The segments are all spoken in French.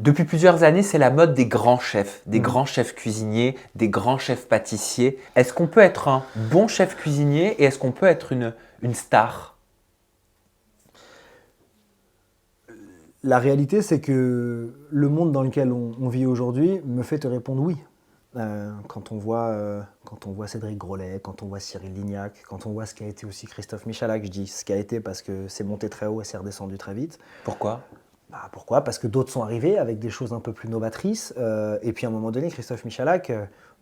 Depuis plusieurs années, c'est la mode des grands chefs, des grands chefs cuisiniers, des grands chefs pâtissiers. Est-ce qu'on peut être un bon chef cuisinier et est-ce qu'on peut être une star? La réalité, c'est que le monde dans lequel on vit aujourd'hui me fait te répondre oui. Quand on voit Cédric Grolet, quand on voit Cyril Lignac, quand on voit ce qu'a été aussi Christophe Michalak, je dis ce qu'a été parce que c'est monté très haut et c'est redescendu très vite. Pourquoi? Pourquoi? Parce que d'autres sont arrivés avec des choses un peu plus novatrices. Et puis à un moment donné, Christophe Michalak,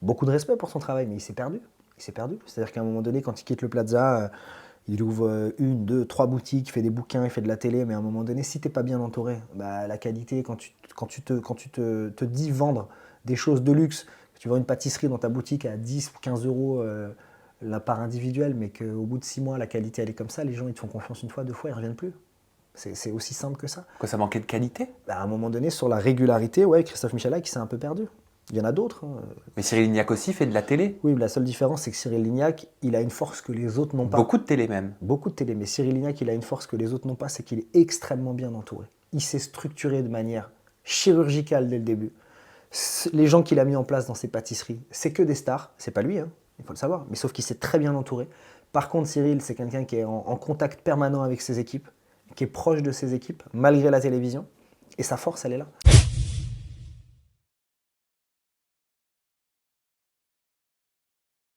beaucoup de respect pour son travail, mais il s'est perdu. Il s'est perdu. C'est-à-dire qu'à un moment donné, quand il quitte le Plaza, il ouvre une, deux, trois boutiques, il fait des bouquins, il fait de la télé, mais à un moment donné, si tu n'es pas bien entouré, la qualité, quand tu te dis vendre des choses de luxe, que tu vends une pâtisserie dans ta boutique à 10 ou 15 euros la part individuelle, mais qu'au bout de 6 mois, la qualité elle est comme ça, les gens ils te font confiance une fois, deux fois, ils ne reviennent plus. C'est aussi simple que ça. Que ça manquait de qualité? À un moment donné, sur la régularité, ouais, Christophe Michalak, il s'est un peu perdu. Il y en a d'autres. Mais Cyril Lignac aussi fait de la télé. Oui, mais la seule différence, c'est que Cyril Lignac, il a une force que les autres n'ont pas. Beaucoup de télé même. Beaucoup de télé, mais Cyril Lignac, il a une force que les autres n'ont pas, c'est qu'il est extrêmement bien entouré. Il s'est structuré de manière chirurgicale dès le début. Les gens qu'il a mis en place dans ses pâtisseries, c'est que des stars. C'est pas lui, hein, il faut le savoir. Mais sauf qu'il s'est très bien entouré. Par contre, Cyril, c'est quelqu'un qui est en contact permanent avec ses équipes, qui est proche de ses équipes, malgré la télévision. Et sa force, elle est là.